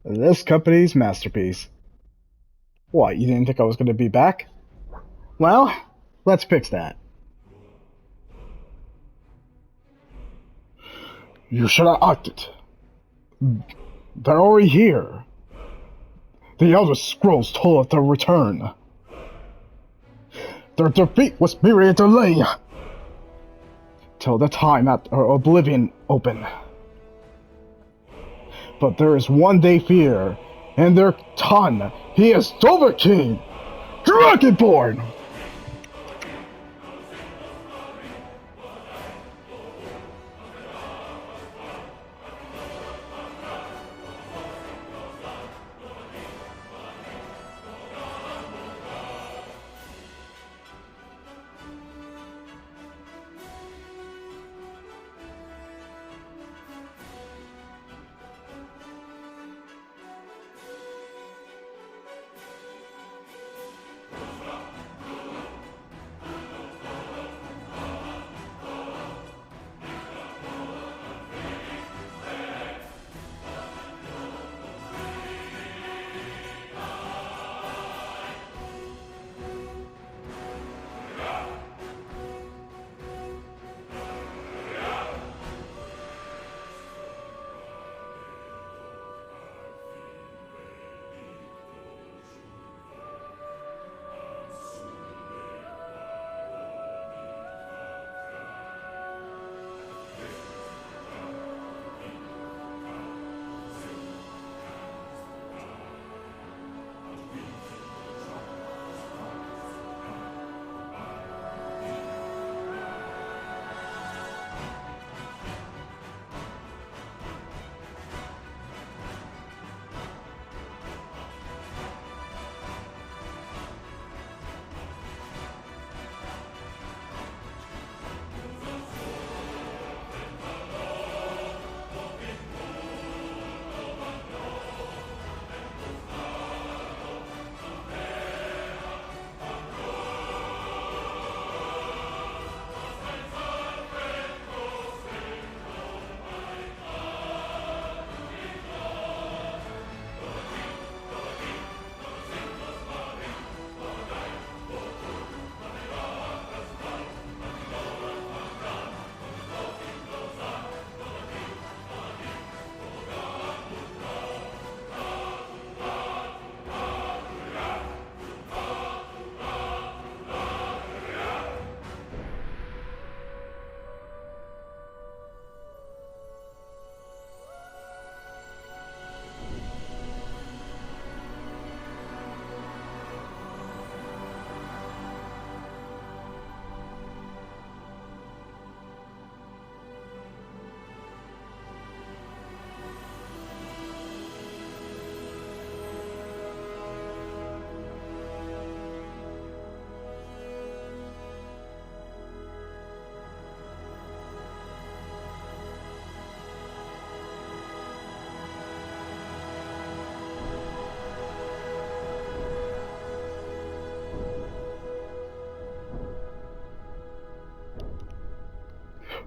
This company's masterpiece. What, you didn't think I was going to be back? Well, let's fix that. You should have acted. They're already here. The Elder Scrolls told us to return. Their defeat was merely a delay. Till the time at Oblivion open. But there is one they fear, and their ton. He is Silver King, Dragonborn!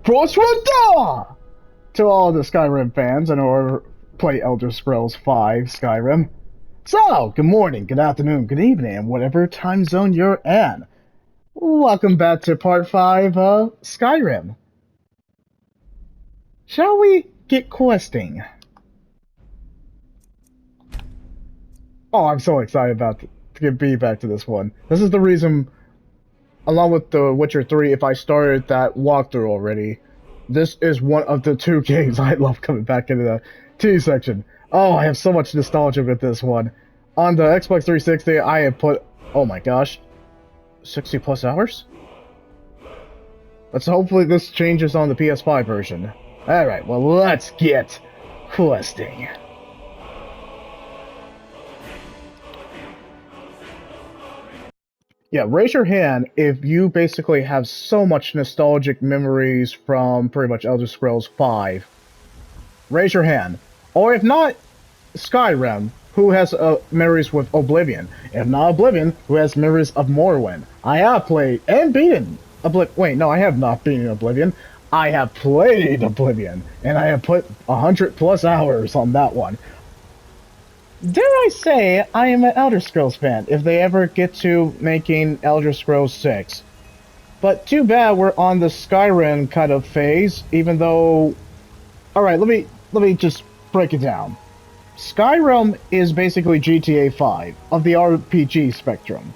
Frostwanda! To all the Skyrim fans and or play Elder Scrolls V Skyrim. So, good morning, good afternoon, good evening, whatever time zone you're in. Welcome back to part 5 of Skyrim. Shall we get questing? Oh, I'm so excited about to get B back to this one. This is the reason, along with The Witcher 3, if I started that walkthrough already, this is one of the 2 games I love coming back into the T section. Oh, I have so much nostalgia with this one. On the Xbox 360, I have put, oh my gosh, 60 plus hours? Let's hopefully this changes on the PS5 version. Alright, well let's get questing. Yeah, raise your hand if you basically have so much nostalgic memories from pretty much Elder Scrolls V. Raise your hand. Or if not, Skyrim, who has memories with Oblivion. If not Oblivion, who has memories of Morrowind. I have played and beaten Oblivion. Wait, no, I have not beaten Oblivion. I have played Oblivion, and I have put 100 plus hours on that one. dare I say, I am an Elder Scrolls fan if they ever get to making Elder Scrolls 6. But too bad we're on the Skyrim kind of phase, even though... Alright, let me just break it down. Skyrim is basically GTA 5 of the RPG spectrum.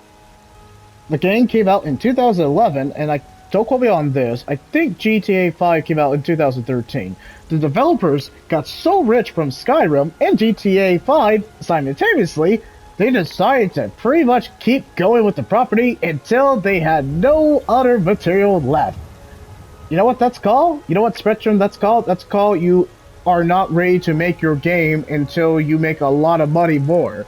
The game came out in 2011, and I don't quote me on this, I think GTA 5 came out in 2013. The developers got so rich from Skyrim and GTA 5 simultaneously, they decided to pretty much keep going with the property until they had no other material left. You know what that's called? You know what spectrum that's called? That's called you are not ready to make your game until you make a lot of money more.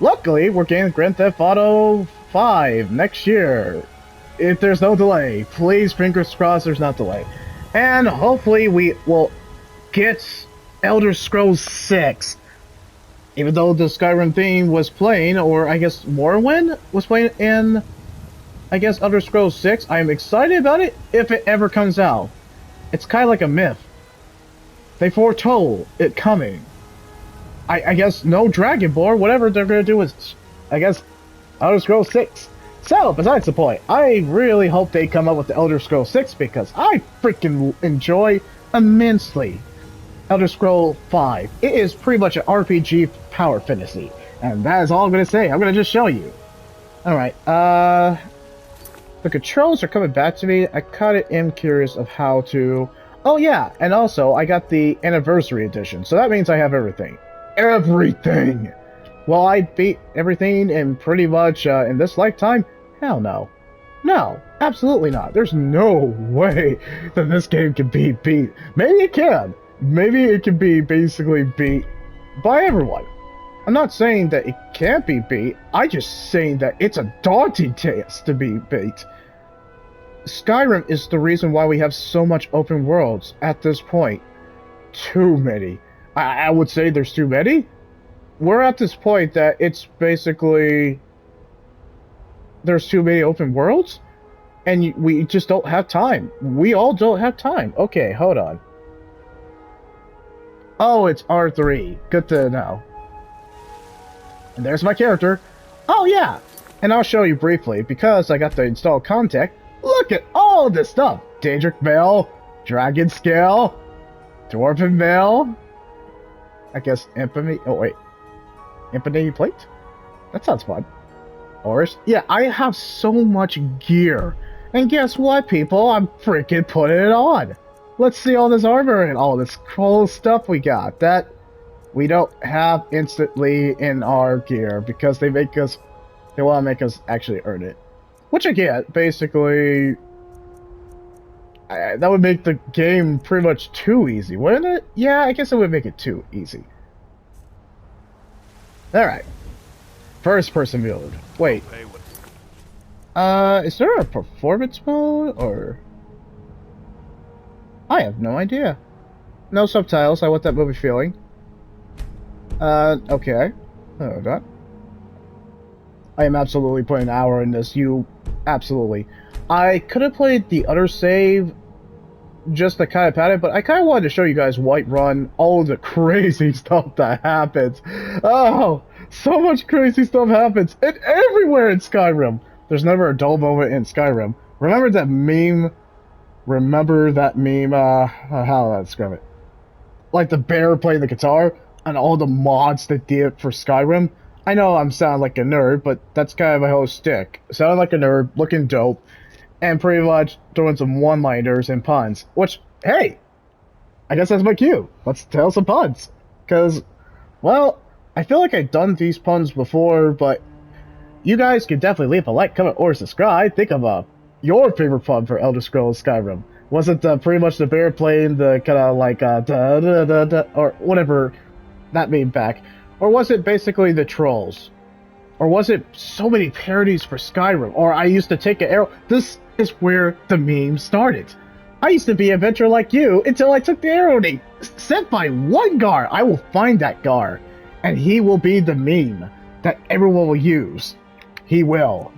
Luckily, we're getting Grand Theft Auto 5 next year. If there's no delay. Please, fingers crossed there's not delay. And hopefully we will get Elder Scrolls 6. Even though the Skyrim theme was playing, or I guess Morrowind was playing in, I guess, Elder Scrolls 6, I'm excited about it if it ever comes out. It's kind of like a myth. They foretold it coming. I guess no Dragonborn, whatever they're going to do is, I guess, Elder Scrolls 6. So, besides the point, I really hope they come up with the Elder Scrolls 6 because I freaking enjoy immensely Elder Scrolls 5. It is pretty much an RPG power fantasy. And that is all I'm going to say. I'm going to just show you. Alright, the controls are coming back to me. I kind of am curious of how to... Oh yeah, and also, I got the Anniversary Edition, so that means I have everything. Everything! Will I beat everything in pretty much in this lifetime? Hell no. No, absolutely not. There's no way that this game can be beat. Maybe it can. Maybe it can be basically beat by everyone. I'm not saying that it can't be beat. I'm just saying that it's a daunting task to be beat. Skyrim is the reason why we have so much open worlds at this point. Too many. I would say there's too many. We're at this point that it's basically... There's too many open worlds? And we just don't have time. We all don't have time. Okay, hold on. Oh, it's R3. Good to know. And there's my character. Oh, yeah. And I'll show you briefly, because I got the installed contact. Look at all this stuff. Daedric Mail, Dragon Scale, Dwarven Mail. I guess Infamy... Oh, wait. Infamy Plate? That sounds fun. Oris? Yeah, I have so much gear. And guess what, people? I'm freaking putting it on. Let's see all this armor and all this cool stuff we got that we don't have instantly in our gear because they want to make us actually earn it. Which I get, basically, that would make the game pretty much too easy, wouldn't it? Yeah, I guess it would make it too easy. Alright. First person mode. Wait. Is there a performance mode, or... I have no idea. No subtitles, I want that movie feeling. Okay. Oh, God. I am absolutely putting an hour in this, absolutely. I could have played the other save just to kind of pat it, but I kind of wanted to show you guys Whiterun, all the crazy stuff that happens. Oh, so much crazy stuff happens, and everywhere in Skyrim. There's never a dull moment in Skyrim. Remember that meme? How do I describe it? Like the bear playing the guitar, and all the mods they did for Skyrim? I know I'm sounding like a nerd, but that's kind of my whole shtick. Sounding like a nerd, looking dope, and pretty much throwing some one-liners and puns. Which, hey, I guess that's my cue. Let's tell some puns. Because, well, I feel like I've done these puns before, but you guys can definitely leave a like, comment, or subscribe. Think of your favorite pun for Elder Scrolls Skyrim. Was it pretty much the bear playing the kind of like da da da da, or whatever that meme back? Or was it basically the trolls? Or was it so many parodies for Skyrim? Or I used to take an arrow. This is where the meme started. I used to be an adventurer like you until I took the arrow sent by one Gar. I will find that Gar. And he will be the meme that everyone will use. He will.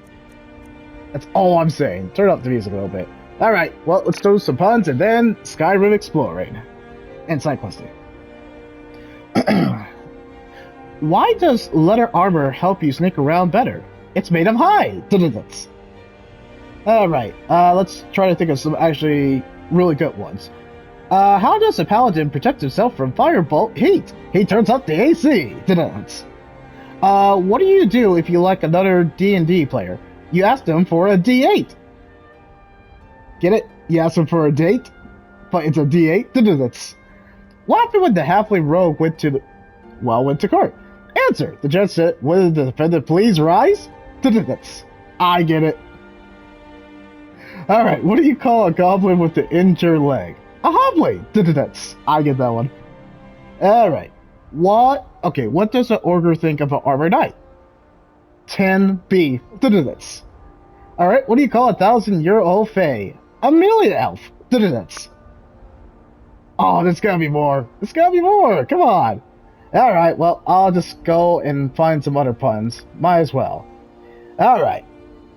That's all I'm saying. Turn up the music a little bit. Alright, well, let's do some puns and then Skyrim exploring. And side questing. Why does leather armor help you sneak around better? It's made of hide. Alright, let's try to think of some actually really good ones. How does a paladin protect himself from firebolt heat? He turns up the AC. What do you do if you like another D&D player? You ask them for a D8. Get it? You ask them for a date, but it's a D8. What happened when the halfling rogue went to court? Answer. The judge said, "Will the defendant please rise?" I get it. Alright, what do you call a goblin with the injured leg? A hobblade! I get that one. Alright. What does an ogre think of an armored knight? 10 beef. Alright, what do you call a 1,000-year-old fae? A million elf. Oh, there's gotta be more. There's gotta be more. Come on. Alright, well, I'll just go and find some other puns. Might as well. Alright.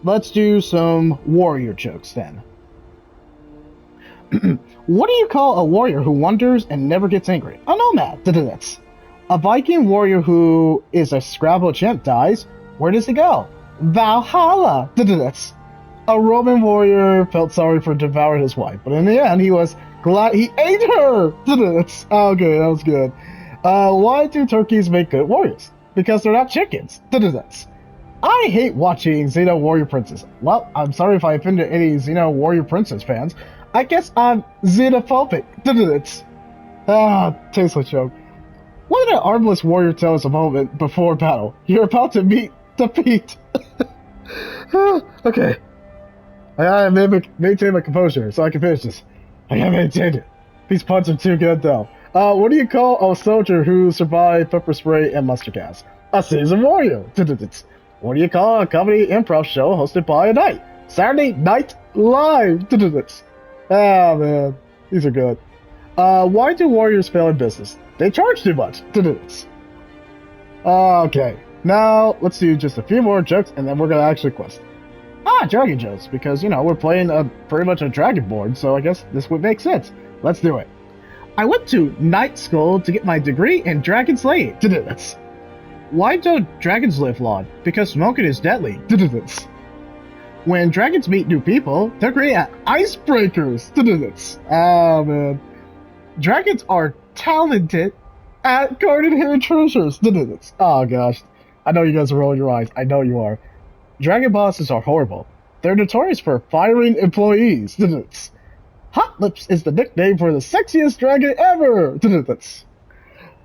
Let's do some warrior jokes then. What do you call a warrior who wanders and never gets angry? A nomad. A Viking warrior who is a Scrabble champ dies. Where does he go? Valhalla. A Roman warrior felt sorry for devouring his wife, but in the end he was glad he ate her. Okay, that was good. Why do turkeys make good warriors? Because they're not chickens. I hate watching Xeno Warrior Princess. Well, I'm sorry if I offended any Xeno Warrior Princess fans. I guess I'm xenophobic. Tasteless joke. What did an armless warrior tell us a moment before battle? You're about to meet defeat. Okay. I gotta maintain my composure so I can finish this. I gotta maintain it. These puns are too good though. What do you call a soldier who survived pepper spray and mustard gas? A seasoned warrior. What do you call a comedy improv show hosted by a knight? Saturday Night Live. Ah, man. These are good. Why do warriors fail in business? They charge too much. Okay. Now, let's do just a few more jokes, and then we're gonna actually quest. Dragon jokes, because, we're playing pretty much a dragonborn, so I guess this would make sense. Let's do it. I went to night school to get my degree in dragon slaying. Why don't dragons live long? Because smoking is deadly. When dragons meet new people, they're great at icebreakers. Oh, man. Dragons are talented at guarding hidden treasures. Oh, gosh. I know you guys are rolling your eyes. I know you are. Dragon bosses are horrible. They're notorious for firing employees. Hot Lips is the nickname for the sexiest dragon ever.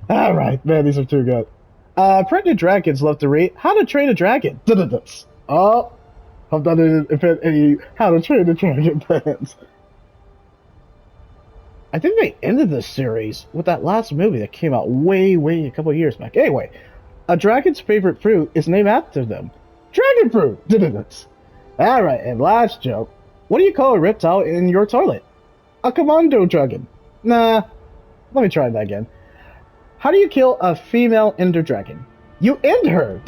Alright, man, these are too good. Pregnant dragons love to read How to Train a Dragon. Oh, hope that didn't offend any How to Train a Dragon fans. I think they ended this series with that last movie that came out way a couple of years back. Anyway, a dragon's favorite fruit is named after them. Dragon fruit! Alright, and last joke. What do you call a reptile in your toilet? A commando dragon. Nah, let me try that again. How do you kill a female ender dragon? You end her!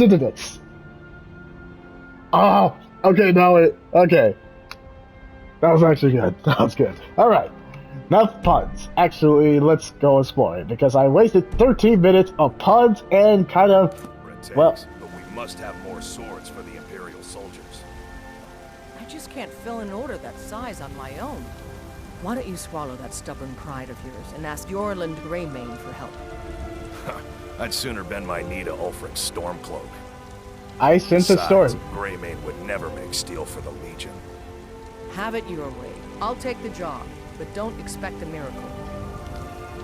Oh, okay, okay. That was actually good. That was good. Alright. Enough puns. Actually, let's go explore it, because I wasted 13 minutes of puns and kind of, well... But we must have more swords for the Imperial soldiers. I just can't fill an order that size on my own. Why don't you swallow that stubborn pride of yours and ask Yorland Greymane for help? I'd sooner bend my knee to Ulfric's Stormcloak. I sense a storm. Greymane would never make steel for the Legion. Have it your way. I'll take the job, but don't expect a miracle.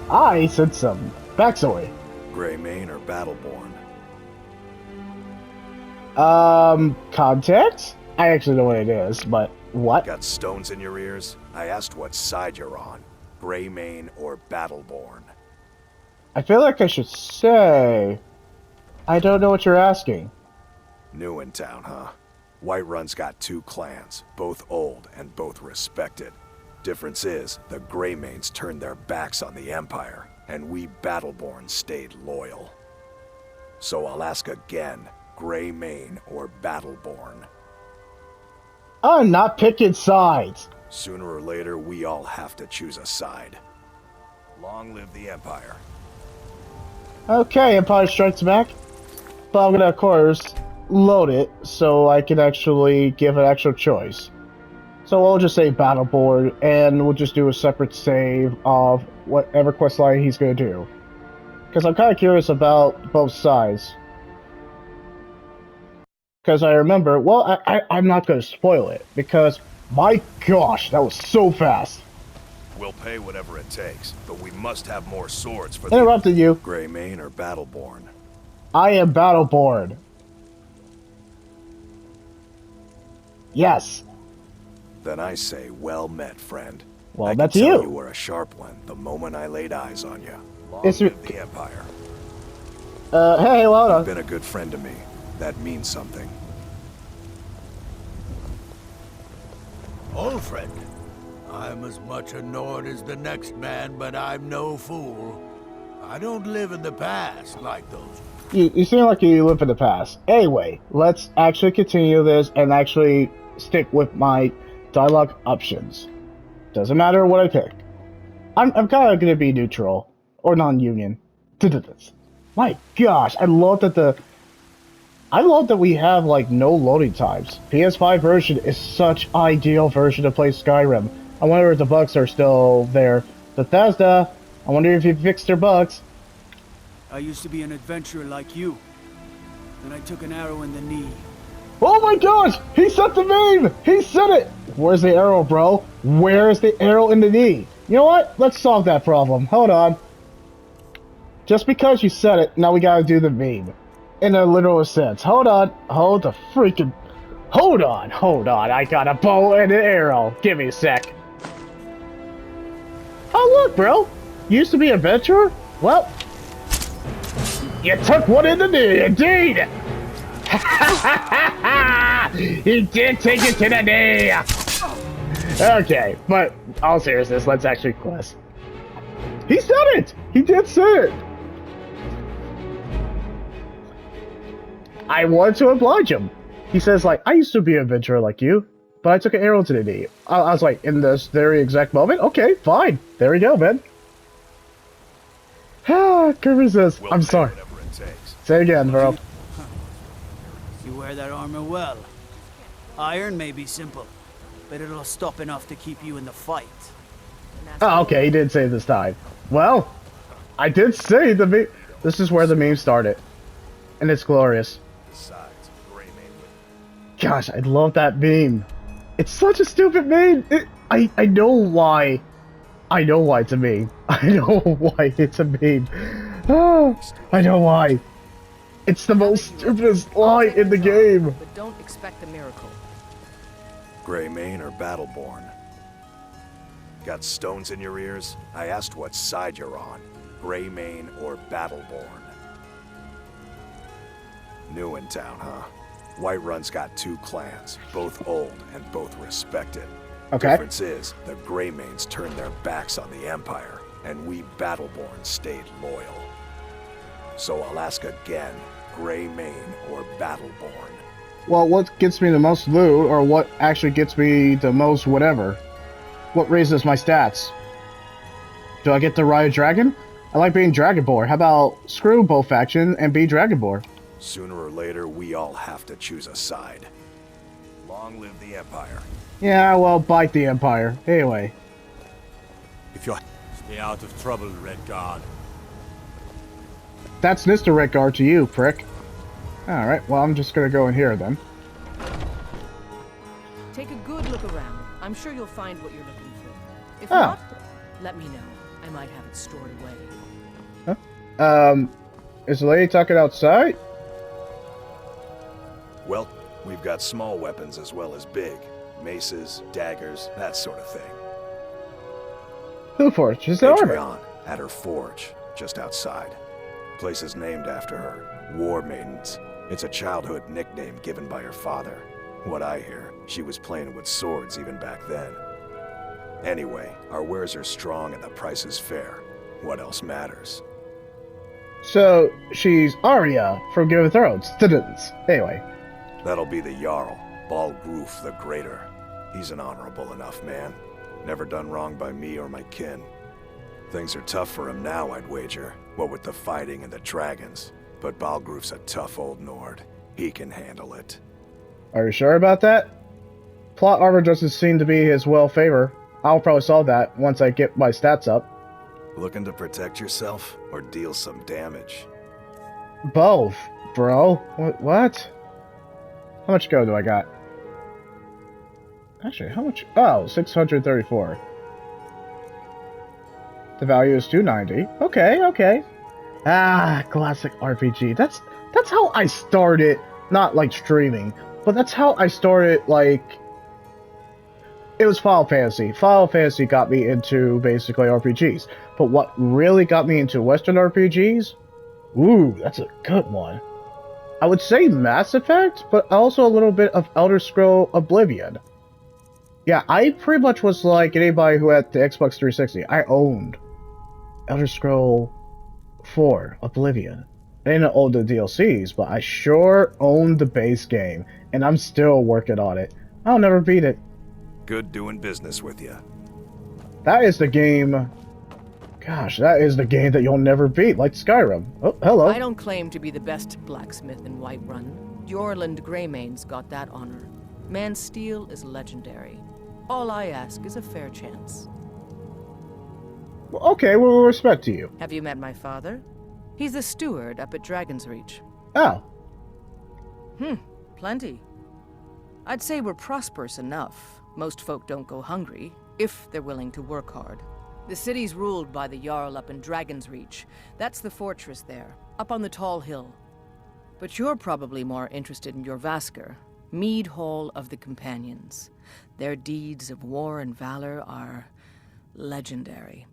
I sense some backstory. Greymane or Battleborn? Context? I actually know what it is, but what? Got stones in your ears? I asked what side you're on. Greymane or Battleborn? I feel like I should say... I don't know what you're asking. New in town, huh? Whiterun's got two clans, both old and both respected. Difference is, the Greymanes turned their backs on the Empire, and we Battleborn stayed loyal. So I'll ask again, Greymane or Battleborn? I'm not picking sides. Sooner or later, we all have to choose a side. Long live the Empire. Okay, Empire Strikes Back. but I'm gonna, of course, load it so I can actually give an actual choice. So we'll just say battle board, and we'll just do a separate save of whatever quest line he's gonna do. Because I'm kind of curious about both sides. Because I remember, well, I'm not gonna spoil it, because my gosh, that was so fast. We'll pay whatever it takes, but we must have more swords for Interrupted you. Greymane or Battleborn. I am Battleborn. Yes. Then I say, well met, friend. Well, I that's could tell you. You were a sharp one the moment I laid eyes on you. Long It's live the Empire. Hey, well You've done. been a good friend to me. That means something. Old friend, I'm as much a Nord as the next man, but I'm no fool. I don't live in the past like those. You seem like you live in the past. Anyway, let's actually continue this and actually stick with my dialogue options. Doesn't matter what I pick. I'm kind of gonna be neutral or non-union to do this. My gosh, I love that we have like no loading times. PS5 version is such ideal version to play Skyrim. I wonder if the bugs are still there. Bethesda, I wonder if you fixed their bugs. I used to be an adventurer like you. Then I took an arrow in the knee. Oh my gosh! He set the meme! He said it! Where's the arrow, bro? Where's the arrow in the knee? You know what? Let's solve that problem. Hold on. Just because you said it, now we gotta do the meme. In a literal sense. Hold on. Hold the freaking... Hold on. I got a bow and an arrow. Give me a sec. Oh look, bro. You used to be an adventurer? Well... You took one in the knee, indeed! He did take it to the knee! Okay, but all seriousness, let's actually quest. He said it! He did say it! I wanted to oblige him. He says, like, I used to be an adventurer like you, but I took an arrow to the knee. I was like, in this very exact moment? Okay, fine. There we go, man. Ah, could resist. I'm sorry. Say it again, bro. You wear that armor well. Iron may be simple, but it'll stop enough to keep you in the fight. Oh, okay, he did say this time. Well, I did say the meme. This is where the meme started. And it's glorious. Gosh, I love that meme. It's such a stupid meme. I know why. I know why it's a meme. I know why it's a meme. Oh, I know why. It's the most stupidest line in the game. But don't expect a miracle. Greymane or Battleborn? Got stones in your ears? I asked what side you're on. Greymane or Battleborn? New in town, huh? Whiterun's got two clans, both old and both respected. Okay. Difference is, the Greymanes turned their backs on the Empire, and we Battleborn stayed loyal. So I'll ask again, Greymane or Battleborn? Well, what gets me the most loot, or what actually gets me the most whatever? What raises my stats? Do I get to ride a dragon? I like being Dragonborn. How about screw both factions and be Dragonborn? Sooner or later, we all have to choose a side. Long live the Empire. Yeah, well, bite the Empire. Anyway. If you're... Stay out of trouble, Red Guard. That's Mr. Redguard to you, prick. Alright, well, I'm just gonna go in here then. Take a good look around. I'm sure you'll find what you're looking for. If Oh. not, let me know. I might have it stored away. Huh? Is the lady talking outside? Well, we've got small weapons as well as big. Maces, daggers, that sort of thing. Who forges the armor? Whiterun, at her forge, just outside. Place is named after her. War Maidens. It's a childhood nickname given by her father. What I hear, she was playing with swords even back then. Anyway, our wares are strong and the price is fair. What else matters? So, she's Arya from Game of Thrones. Anyway. That'll be the Jarl, Balgruf the Greater. He's an honorable enough man. Never done wrong by me or my kin. Things are tough for him now, I'd wager. What with the fighting and the dragons. but Balgruf's a tough old Nord. He can handle it. Are you sure about that? Plot armor doesn't seem to be his well favor. I'll probably solve that once I get my stats up. Looking to protect yourself or deal some damage? Both, bro. What? How much gold do I got? Actually, how much? Oh, 634. The value is 290. Okay, okay. Ah, classic RPG. That's how I started, not like streaming, but that's how I started, like, it was Final Fantasy. Final Fantasy got me into basically RPGs. But what really got me into Western RPGs? Ooh, that's a good one. I would say Mass Effect, but also a little bit of Elder Scroll Oblivion. Yeah, I pretty much was like anybody who had the Xbox 360. I owned Elder Scroll 4 Oblivion. I didn't own the DLCs, but I sure owned the base game, and I'm still working on it. I'll never beat it. Good doing business with you. That is the game. Gosh, that is the game that you'll never beat, like Skyrim. Oh, hello. I don't claim to be the best blacksmith in Whiterun. Jorland Greymane's got that honor. Man's steel is legendary. All I ask is a fair chance. Okay, well, respect to you. Have you met my father? He's the steward up at Dragon's Reach. Oh. Plenty. I'd say we're prosperous enough. Most folk don't go hungry, if they're willing to work hard. The city's ruled by the Jarl up in Dragon's Reach. That's the fortress there, up on the tall hill. But you're probably more interested in your Vasker, Mead Hall of the Companions. Their deeds of war and valor are legendary.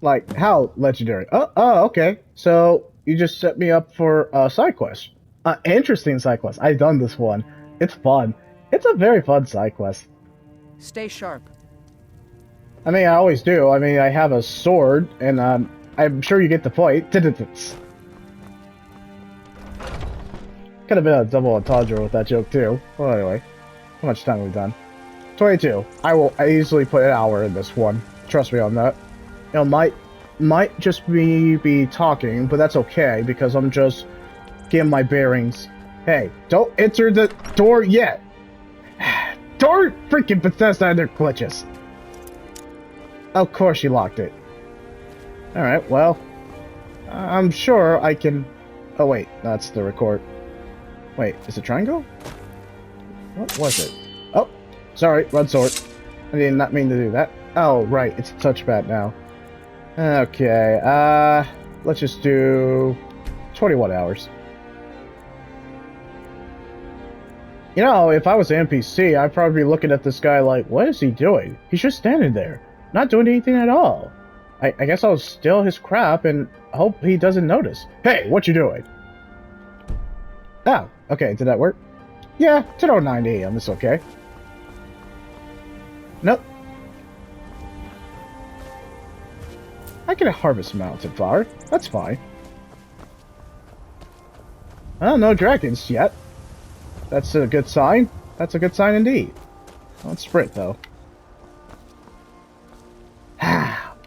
Like, how legendary? Oh, okay. So, you just set me up for a side quest. Interesting side quest. I've done this one. It's fun. It's a very fun side quest. Stay sharp. I mean, I always do. I mean, I have a sword, and I'm sure you get the point. Could have been a double entendre with that joke, too. Well, anyway. How much time have we done? 22. I easily put an hour in this one. Trust me on that. You know, might just be talking, but that's okay, because I'm just getting my bearings. Hey, don't enter the door yet! Door freaking Bethesda and their glitches. Of course you locked it. Alright, well, I'm sure I can... Oh wait, that's the record. Wait, is it triangle? What was it? Oh, sorry, red sword. I did not mean to do that. Oh, right, it's a touchpad now. Okay, let's just do 21 hours. You know, if I was an NPC, I'd probably be looking at this guy like, what is he doing? He's just standing there, not doing anything at all. I guess I'll steal his crap and hope he doesn't notice. Hey, what you doing? Oh, okay, did that work? Yeah, 10:09 AM, it's okay. Nope. I can harvest mountain flower, that's fine. Oh, no dragons yet. That's a good sign. That's a good sign indeed. Let's sprint, though.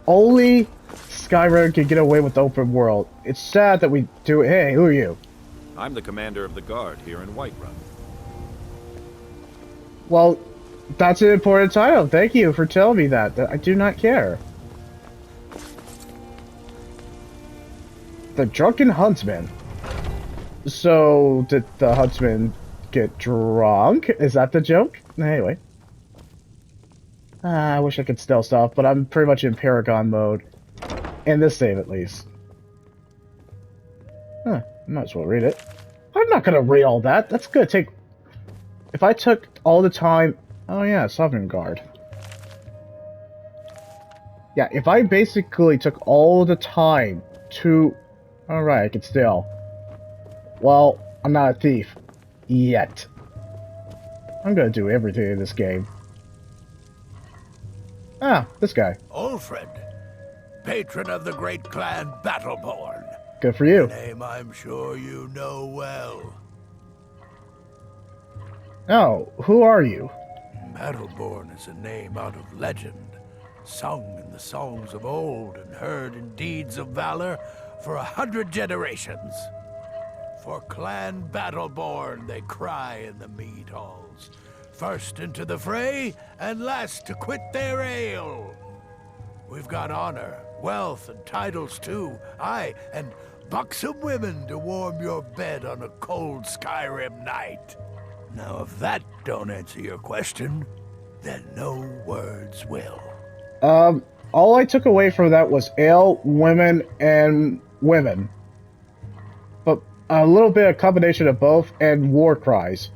Only Skyrim can get away with the open world. It's sad that we do it. Hey, who are you? I'm the commander of the guard here in Whiterun. Well, that's an important title. Thank you for telling me that. I do not care. The Drunken Huntsman. So, did the huntsman get drunk? Is that the joke? Anyway. I wish I could steal stuff, but I'm pretty much in Paragon mode. In this save, at least. Huh, might as well read it. I'm not gonna read all that. That's gonna take... If I took all the time... Oh yeah, Sovereign Guard. Yeah, if I basically took all the time to... Alright, I can steal. Well, I'm not a thief. Yet. I'm gonna do everything in this game. Ah, this guy. Ulfred, patron of the great clan Battleborn. Good for you. A name I'm sure you know well. Oh, who are you? Battleborn is a name out of legend, sung in the songs of old and heard in deeds of valor for 100 generations. For Clan Battleborn, they cry in the mead halls. First into the fray, and last to quit their ale. We've got honor, wealth, and titles too. Aye, and buxom women to warm your bed on a cold Skyrim night. Now, if that don't answer your question, then no words will. All I took away from that was ale, women, and women. But a little bit of combination of both, and war cries.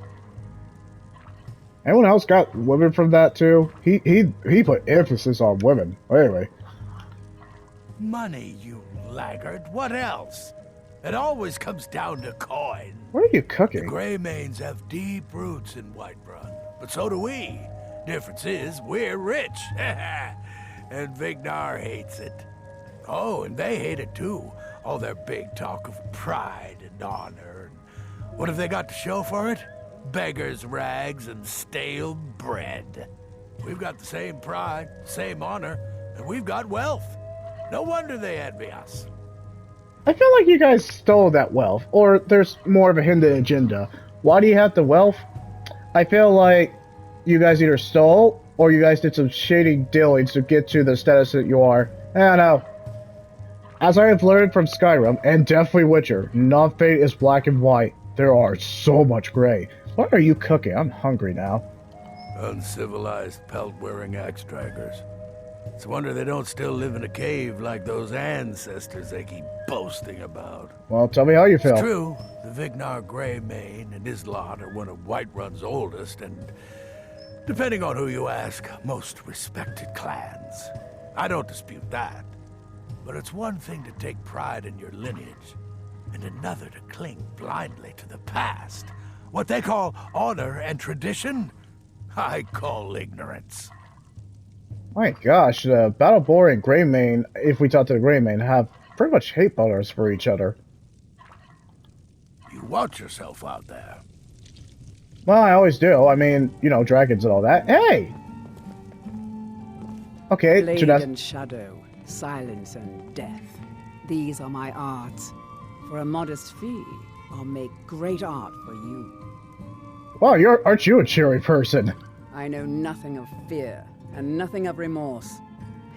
Anyone else got women from that too? He put emphasis on women. Anyway. Money, you laggard. What else? It always comes down to coin. What are you The cooking? Greymanes have deep roots in Whiterun, but so do we. Difference is, we're rich. And Vignar hates it. Oh, and they hate it too. All their big talk of pride and honor. And what have they got to show for it? Beggars' rags and stale bread. We've got the same pride, same honor, and we've got wealth. No wonder they envy us. I feel like you guys stole that wealth, or there's more of a hidden agenda. Why do you have the wealth? I feel like you guys either stole, or you guys did some shady dealings to get to the status that you are. I don't know. As I have learned from Skyrim, and definitely Witcher, not fate is black and white. There are so much gray. What are you cooking? I'm hungry now. Uncivilized pelt-wearing axe-draggers. It's a wonder they don't still live in a cave like those ancestors they keep boasting about. Well, tell me how you feel. It's true, the Vignar Greymane and his lot are one of Whiterun's oldest and, depending on who you ask, most respected clans. I don't dispute that. But it's one thing to take pride in your lineage, and another to cling blindly to the past. What they call honor and tradition, I call ignorance. My gosh, the Battleborn and Greymane, if we talk to the Greymane, have pretty much hate boners for each other. You watch yourself out there. Well, I always do. I mean, you know, dragons and all that. Hey! Okay, Blade Janessa. and shadow, silence and death. These are my arts. For a modest fee, I'll make great art for you. Wow, aren't you a cheery person? I know nothing of fear, and nothing of remorse.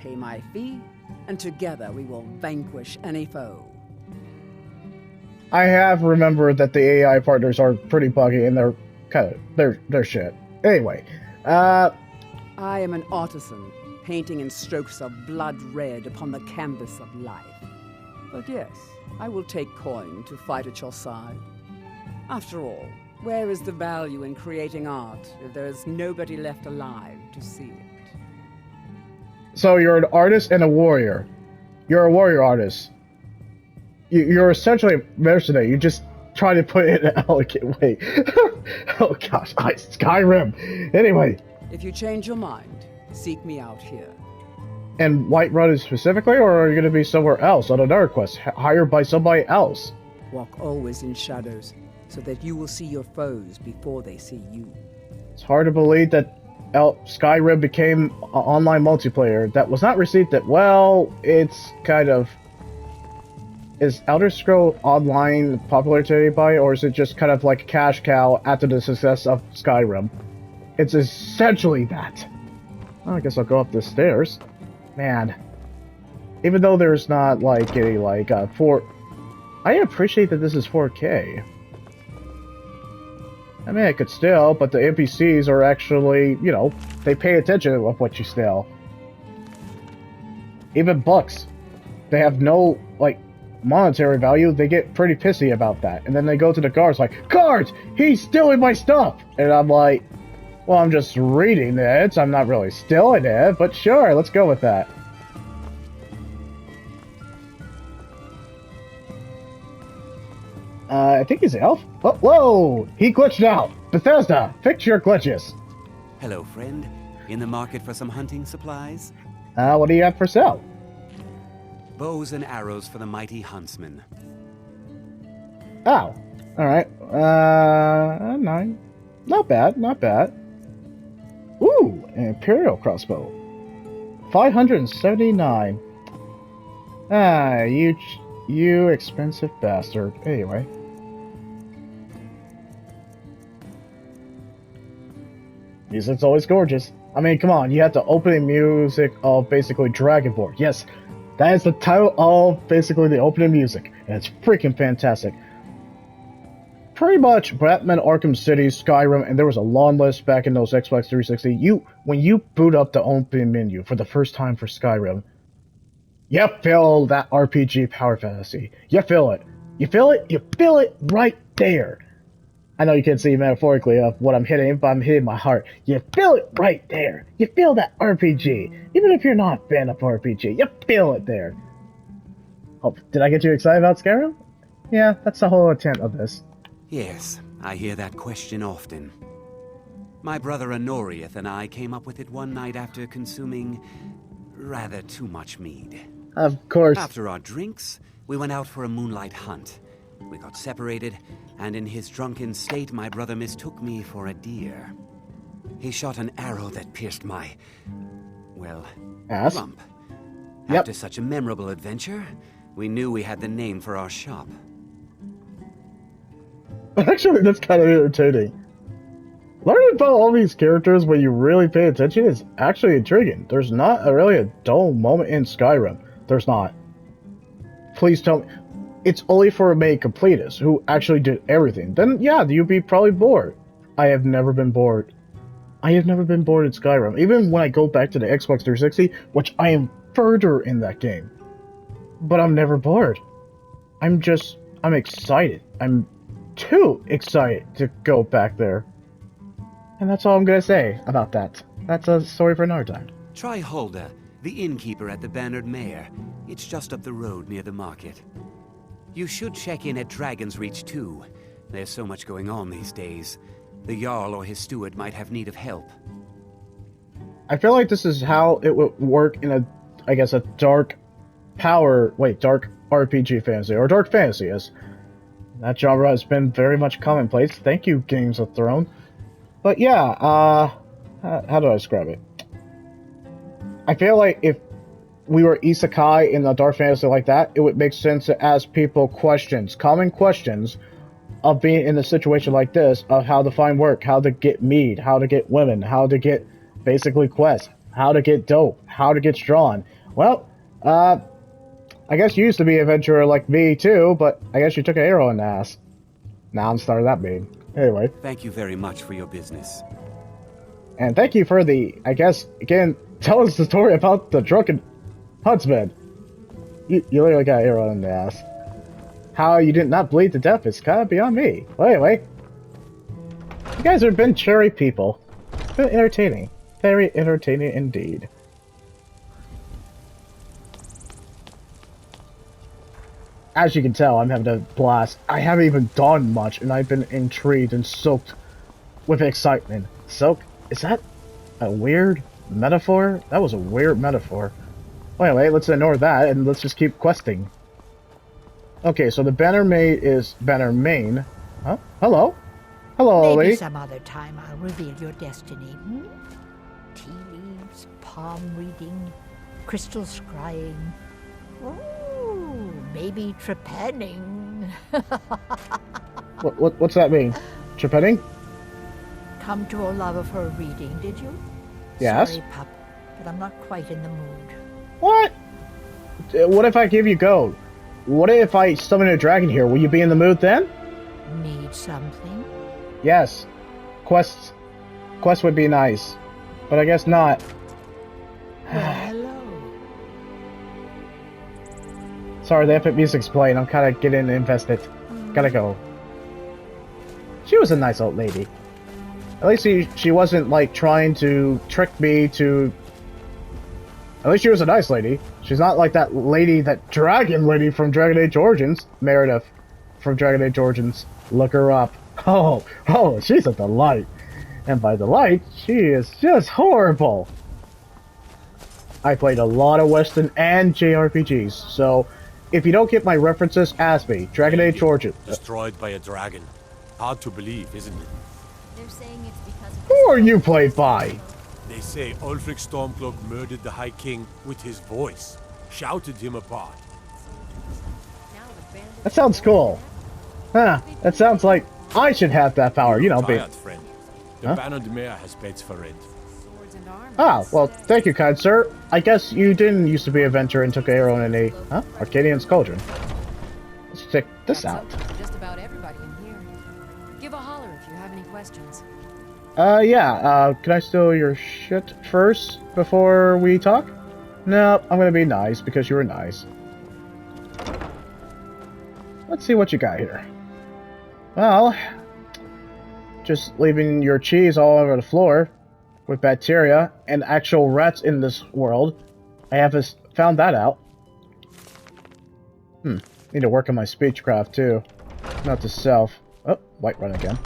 Pay my fee, and together we will vanquish any foe. I have remembered that the AI partners are pretty buggy and they're kind of they're shit. Anyway, I am an artisan, painting in strokes of blood red upon the canvas of life. But yes, I will take coin to fight at your side. After all, where is the value in creating art if there is nobody left alive to see it? so you're an artist and a warrior. You're a warrior artist. You're essentially a mercenary. You just try to put it in an elegant way. Oh gosh, Skyrim. Anyway, If you change your mind, seek me out here. and Whiterun specifically, or are you going to be somewhere else on another quest, hired by somebody else? Walk always in shadows, so that you will see your foes before they see you. It's hard to believe that Skyrim became an online multiplayer that was not received that well. It's kind of... Is Elder Scrolls Online popular to anybody, or is it just kind of like a cash cow after the success of Skyrim? It's essentially that. Well, I guess I'll go up the stairs. Man. Even though there's not like any like 4... I appreciate that this is 4K. I mean, I could still, but the NPCs are actually, you know, they pay attention to what you steal. Even bucks. They have no, like, monetary value. They get pretty pissy about that. And then they go to the guards like, "Guards! He's stealing my stuff!" And I'm like, well, I'm just reading it. I'm not really stealing it, but sure, let's go with that. I think he's an elf. Oh, whoa! He glitched out! Bethesda, fix your glitches! Hello, friend. In the market for some hunting supplies? What do you have for sale? Bows and arrows for the mighty huntsman. Oh, alright. 9. Not bad, not bad. Ooh, an Imperial crossbow. 579. You expensive bastard. Anyway. Music's always gorgeous. I mean, come on, you have the opening music of basically Dragonborn. Yes, that is the title of basically the opening music, and it's freaking fantastic. Pretty much Batman Arkham City, Skyrim, and there was a long list back in those Xbox 360. When you boot up the opening menu for the first time for Skyrim, you feel that RPG power fantasy. You feel it. You feel it? You feel it right there. I know you can't see metaphorically of what I'm hitting, but I'm hitting my heart. You feel it right there. You feel that RPG. Even if you're not a fan of RPG, you feel it there. Oh, did I get you excited about Skyrim? Yeah, that's the whole intent of this. Yes, I hear that question often. My brother Honorius and I came up with it one night after consuming rather too much mead. Of course. After our drinks, we went out for a moonlight hunt. We got separated, and in his drunken state, my brother mistook me for a deer. He shot an arrow that pierced my, well, Ass? rump. Yep. After such a memorable adventure, we knew we had the name for our shop. Actually, that's kind of entertaining. Learning about all these characters when you really pay attention is actually intriguing. There's not really a dull moment in Skyrim. There's not. Please tell me. It's only for main completists who actually did everything. Then, yeah, you'd be probably bored. I have never been bored. I have never been bored in Skyrim. Even when I go back to the Xbox 360, which I am further in that game. But I'm never bored. I'm excited. I'm too excited to go back there. And that's all I'm gonna say about that. That's a story for another time. Try Hulda, the innkeeper at the Bannered Mare. It's just up the road near the market. You should check in at Dragon's Reach too. There's so much going on these days. The Jarl or his steward might have need of help. I feel like this is how it would work in a, I guess, a dark RPG fantasy, or dark fantasy, as that genre has been very much commonplace. Thank you, Games of Thrones. But yeah, how do I describe it? I feel like if we were isekai in a dark fantasy like that, it would make sense to ask people questions, common questions, of being in a situation like this, of how to find work, how to get mead, how to get women, how to get basically quests, how to get dope, how to get strong. Well, I guess you used to be an adventurer like me too, but I guess you took an arrow in the ass. Now I'm starting that mead. Anyway. Thank you very much for your business. And thank you for the, I guess, again, tell us the story about the drunken huntsman. You literally got an arrow in the ass. How you did not bleed to death is kind of beyond me. Well, anyway. You guys have been cherry people. Been entertaining. Very entertaining indeed. As you can tell, I'm having a blast. I haven't even done much, and I've been intrigued and soaked with excitement. Soak? Is that a weird metaphor? That was a weird metaphor. Well, anyway, let's ignore that, and let's just keep questing. Okay, so the banner maid is banner main. Oh, hello. Hello, Maybe lady. some other time I'll reveal your destiny. Hmm? Tea leaves, palm reading, crystal scrying. Ooh, maybe trepanning. What's that mean? Trepanning? Come to a love of her reading, did you? Yes. Sorry, pup, but I'm not quite in the mood. What? What if I give you gold? What if I summon a dragon here? Will you be in the mood then? Need something? Yes. Quests would be nice. But I guess not. Well, hello. Sorry, the epic music's playing. I'm kind of getting invested. Gotta go. She was a nice old lady. At least she wasn't, like, trying to trick me to... At least she was a nice lady. She's not like that lady, that dragon lady from Dragon Age Origins. Meredith from Dragon Age Origins. Look her up. Oh, she's a delight. And by delight, she is just horrible. I played a lot of Western and JRPGs, so if you don't get my references, ask me. Dragon Age Origins. Destroyed by a dragon. Hard to believe, isn't it? They're saying it's because of Who are you played by? They say Ulfric Stormcloak murdered the High King with his voice. Shouted him apart. That sounds cool. Huh, that sounds like I should have that power, you know, Tired, friend. The Huh? Bannered Mare has beds for it. Swords and armor. Ah, well, thank you, kind sir. I guess you didn't used to be a venturer and took Aeron in a, Arcadian's cauldron. Let's check this Got out. something for just about everybody in here. Give a holler if you have any questions. Yeah, can I steal your shit first before we talk? No, I'm gonna be nice because you were nice. Let's see what you got here. Well, just leaving your cheese all over the floor with bacteria and actual rats in this world. I haven't found that out. Need to work on my speechcraft too. Not to self. Oh, Whiterun again.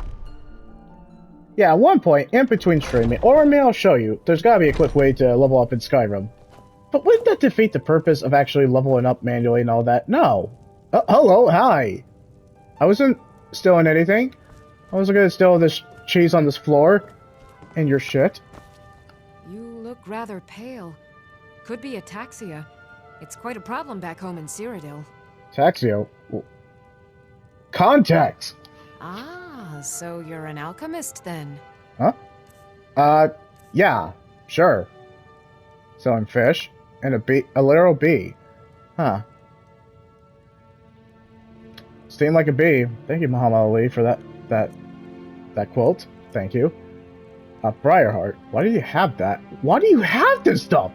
Yeah, at one point, in between streaming, or maybe I'll show you, there's gotta be a quick way to level up in Skyrim. But wouldn't that defeat the purpose of actually leveling up manually and all that? No. Hello, hi. I wasn't stealing anything. I wasn't gonna steal this cheese on this floor. And your shit. You look rather pale. Could be ataxia. It's quite a problem back home in Cyrodiil. Taxio. Contacts! Ah, so you're an alchemist then? Huh? Yeah, sure. Selling fish and a literal bee. Huh. Sting like a bee. Thank you, Muhammad Ali, for that quote. Thank you. Briarheart. Why do you have that? Why do you have this stuff?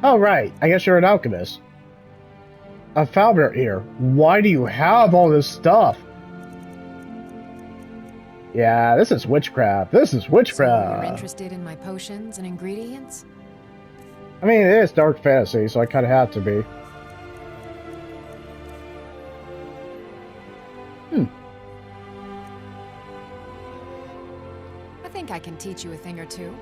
Oh, right. I guess you're an alchemist. A Falmer ear. Why do you have all this stuff? Yeah, this is witchcraft. This is So witchcraft. you're interested in my potions and ingredients? I mean, it is dark fantasy, so I kind of have to be. I think I can teach you a thing or two.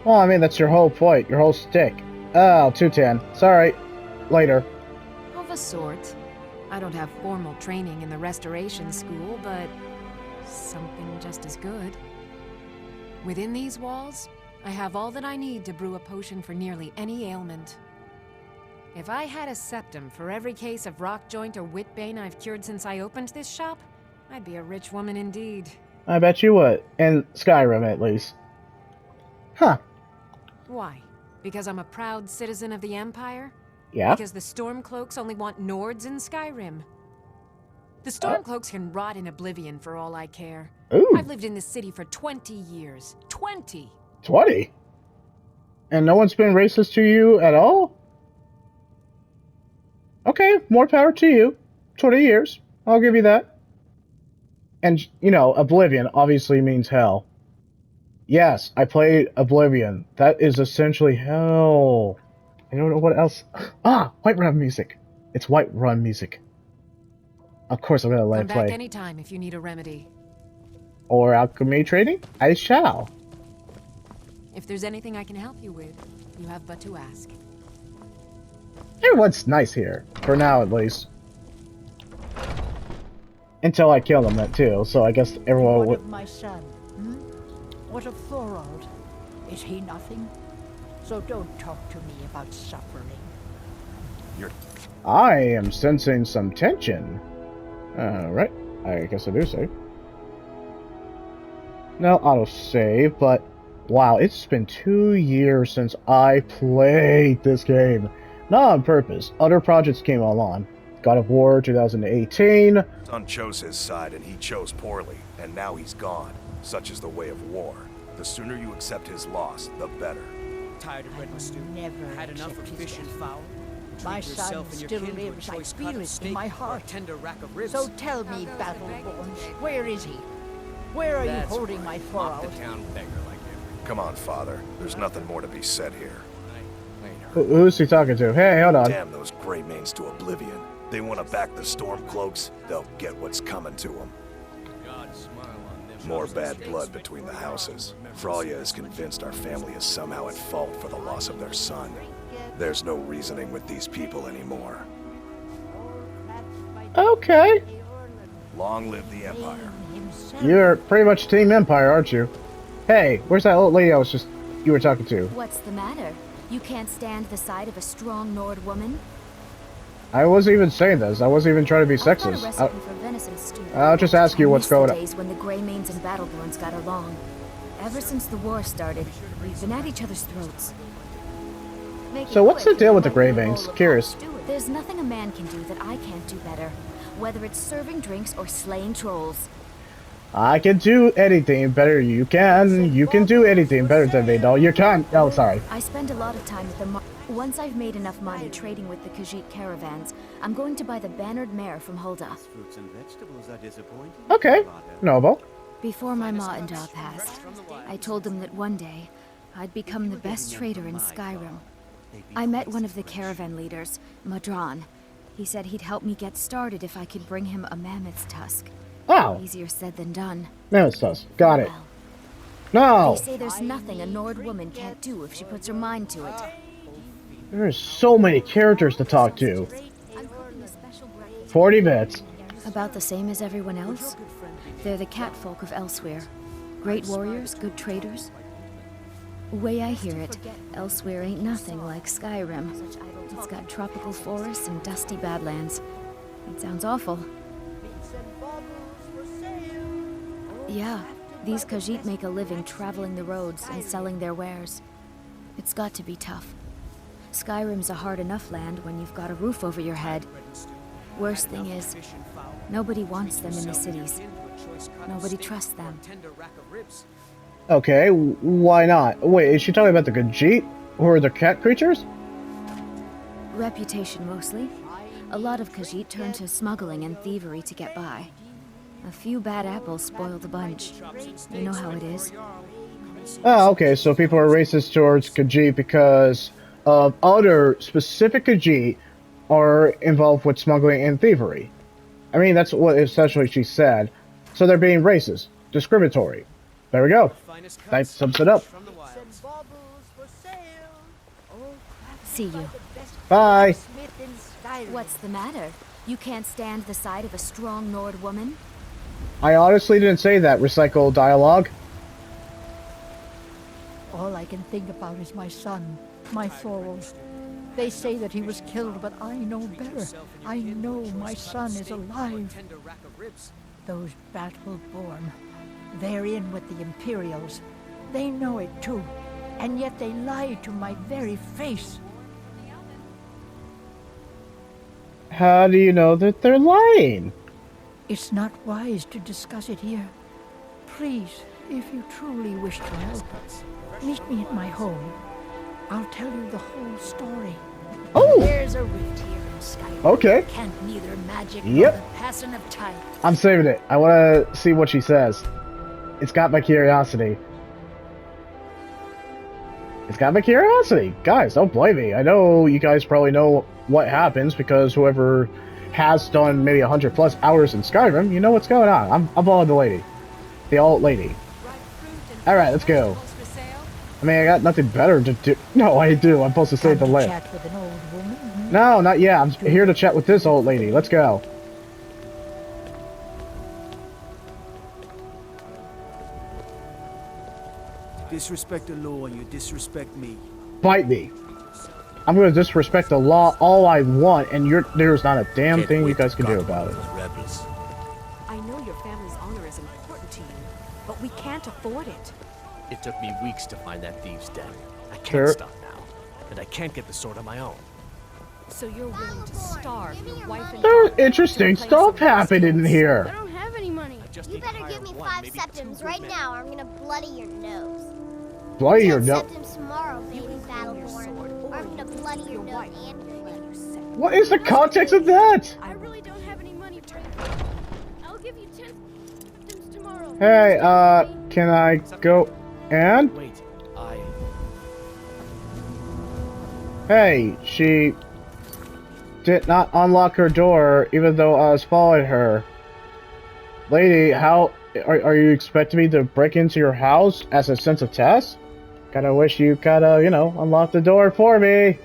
Well, I mean, that's your whole point, your whole stick. Oh, 210. Sorry. Later. Of a sort. I don't have formal training in the restoration school, but something just as good. Within these walls, I have all that I need to brew a potion for nearly any ailment. If I had a septum for every case of rock joint or witbane I've cured since I opened this shop, I'd be a rich woman indeed. I bet you would. In Skyrim, at least. Huh. Why? Because I'm a proud citizen of the Empire? Yeah? Because the Stormcloaks only want Nords in Skyrim. The Stormcloaks can rot in oblivion for all I care. Ooh. I've lived in this city for 20 years. 20! 20? And no one's been racist to you at all? Okay, more power to you. 20 years. I'll give you that. And, you know, Oblivion obviously means hell. Yes, I played Oblivion. That is essentially hell. I don't know what else. Ah, Whiterun music. It's Whiterun music. Of course I'm gonna let Come it back play. anytime if you need a remedy. Or alchemy trading? I shall. If there's anything I can help you with, you have but to ask. Everyone's nice here. For now, at least. Until I kill them, too. So I guess everyone What would... of my son? Hmm? What of Thorold? Is he nothing? So don't talk to me about suffering. I am sensing some tension. Alright. I guess I do save. No auto-save, but... Wow, it's been 2 years since I played this game. Not on purpose. Other projects came along. God of War 2018. Son chose his side and he chose poorly, and now he's gone. Such is the way of war. The sooner you accept his loss, the better. Tired of bread and stew? Never Had enough accept of his fish and death. fowl? My Treat son yourself and your still kin to a lives. I choice feel cut of it steak in my or a heart. tender rack of ribs. So tell me, Battlebones, where is he? Where are you That's holding right. my Mock Thorold? the town beggar like every Come on, father. There's nothing more to be said here. night. Who's he talking to? Hey, hold on. Damn those Greymanes to oblivion. They want to back the Stormcloaks, they'll get what's coming to them. More bad blood between the houses. Fralya is convinced our family is somehow at fault for the loss of their son. There's no reasoning with these people anymore. Okay. Long live the Empire. You're pretty much Team Empire, aren't you? Hey, where's that old lady you were talking to? What's the matter? You can't stand the sight of a strong Nord woman? I wasn't even saying this. I wasn't even trying to be I've got a sexist. recipe for venison stew. I'll just ask you I what's miss going the on. days when the Greymanes and Battleborns got along. Ever since the war started, we've been at each other's throats. So what's the deal with the Greybanks? Curious. There's nothing a man can do that I can't do better. Whether it's serving drinks or slaying trolls. I can do anything better. You can do anything better than me, though. You can. Oh, sorry. I spend a lot of time at the Once I've made enough money trading with the Khajiit caravans, I'm going to buy the bannered mare from Hulda. Fruits and vegetables are disappointing. Okay. Noble. Before my ma and Da passed, I told them that one day I'd become the best trader in Skyrim. I met one of the caravan leaders, Madran. He said he'd help me get started if I could bring him a mammoth's tusk. Oh. Easier said than done. Mammoth's tusk. Got it. No. They say there's nothing a Nord woman can't do if she puts her mind to it. There's so many characters to talk to. 40 bits. About the same as everyone else. They're the catfolk of Elsewhere. Great warriors, good traders. Way I hear it, Elsewhere ain't nothing like Skyrim. It's got tropical forests and dusty badlands. It sounds awful. Yeah, these Khajiit make a living traveling the roads and selling their wares. It's got to be tough. Skyrim's a hard enough land when you've got a roof over your head. Worst thing is, nobody wants them in the cities. Nobody trusts them. Okay, why not? Wait, is she talking about the Khajiit? Or the cat creatures? Reputation, mostly. A lot of Khajiit turn to smuggling and thievery to get by. A few bad apples spoil the bunch. You know how it is. Ah, okay, so people are racist towards Khajiit because of other specific Khajiit are involved with smuggling and thievery. I mean, that's what essentially she said. So they're being racist, discriminatory. There we go. That sums it up. See you. Bye. What's the matter? You can't stand the sight of a strong Nord woman? I honestly didn't say that, recycled dialogue. All I can think about is my son, my Thorald. They say that he was killed, but I know better. I know my son is alive. Those battle-born, they're in with the Imperials. They know it too, and yet they lie to my very face. How do you know that they're lying? It's not wise to discuss it here. Please, if you truly wish to help, meet me at my home. I'll tell you the whole story. Oh! There's a rift here in Skyrim. Okay. Can't neither magic Yep. nor the passing of time. I'm saving it. I want to see what she says. It's got my curiosity. It's got my curiosity. Guys, don't blame me. I know you guys probably know what happens because whoever has done maybe 100 plus hours in Skyrim, you know what's going on. I'm following the lady. The old lady. Alright, let's go. I mean, I got nothing better to do. No, I do. I'm supposed to save the list. Chat with an old woman? Hmm? No, not yet. I'm here to chat with this old lady. Let's go. Disrespect the law and you disrespect me. Bite me. I'm going to disrespect the law all I want, and there's not a damn thing you guys can do about it. Rebels. I know your family's honor is important to you, but we can't afford it. It took me weeks to find that thieves' den. I can't Sure. stop now, and I can't get the sword on my own. So you're willing to starve your wife and There's daughter interesting to replace stuff them with happening skins? here. I don't have any money. Just You need to better hire give me one, 5 maybe septims two right good now, or I'm gonna bloody your nose. Bloody your 10 nose. septims tomorrow, baby Battleborn. Or I'm gonna bloody your nose and your leg. What is the context of that? I really don't have any money, Frank. I'll give you 10 septims tomorrow. Hey, can I go and? Wait, Hey, she did not unlock her door even though I was following her. Lady, how are you expecting me to break into your house as a sense of test? Kinda wish you coulda, unlock the door for me.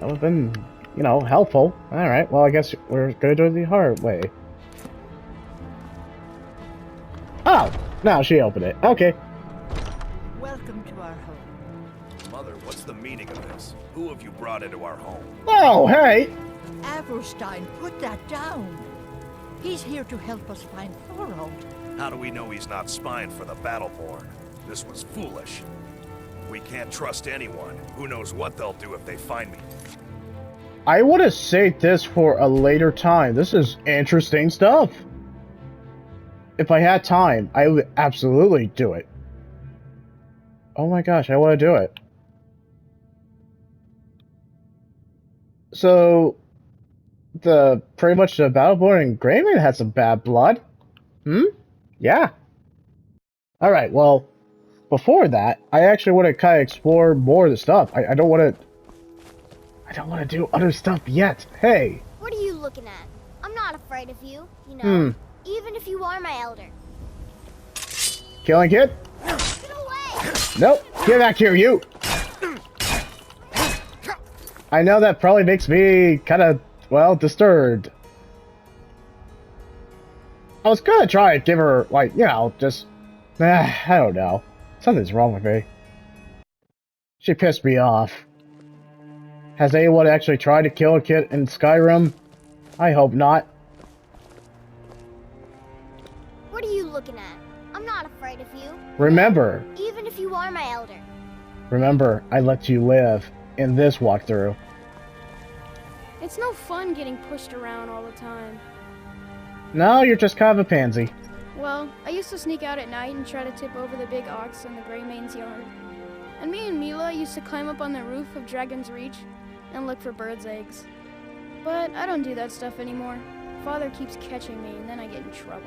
That would've been, helpful. Alright, well I guess we're gonna do it the hard way. Oh! Now she opened it. Okay. Welcome to our home. Mother, what's the meaning of this? Who have you brought into our home? Oh, hey! Avrostine, put that down. He's here to help us find Thorald. How do we know he's not spying for the Battleborn? This was foolish. We can't trust anyone. Who knows what they'll do if they find me. I would have saved this for a later time. This is interesting stuff. If I had time, I would absolutely do it. Oh my gosh, I want to do it. So, pretty much the Battleborn and Greyman had some bad blood. Yeah. Alright, well, before that, I actually want to kind of explore more of the stuff. I don't want to do other stuff yet. Hey! What are you looking at? I'm not afraid of you, you know. Even if you are my elder. Killing kid? Get away! Nope. Get back here, you! I know that probably makes me kind of, well, disturbed. I was gonna try and give her, like, you know, just... I don't know. Something's wrong with me. She pissed me off. Has anyone actually tried to kill a kid in Skyrim? I hope not. What are you looking at? I'm not afraid of you. Remember. Even if you are my elder. Remember, I let you live in this walkthrough. It's no fun getting pushed around all the time. No, you're just kind of a pansy. Well, I used to sneak out at night and try to tip over the big ox in the Greymane's yard. And me and Mila used to climb up on the roof of Dragon's Reach and look for birds' eggs. But I don't do that stuff anymore. Father keeps catching me and then I get in trouble.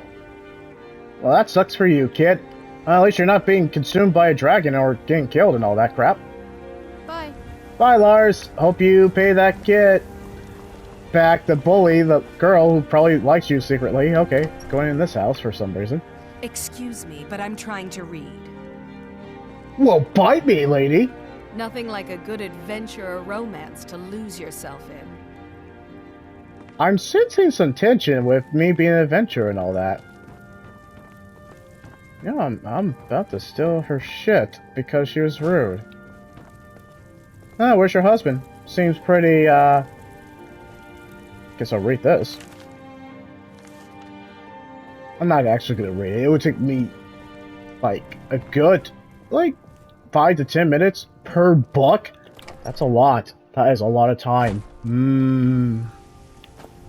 Well, that sucks for you, kid. At least you're not being consumed by a dragon or getting killed and all that crap. Bye. Bye, Lars. Hope you pay that kid back, the bully, the girl who probably likes you secretly. Okay, going in this house for some reason. Excuse me, but I'm trying to read. Well, bite me, lady. Nothing like a good adventure or romance to lose yourself in. I'm sensing some tension with me being an adventurer and all that. Yeah, I'm about to steal her shit because she was rude. Oh, where's your husband? Seems pretty, Guess I'll read this. I'm not actually gonna read it. It would take me, like, a good, like, 5 to 10 minutes per book. That's a lot. That is a lot of time.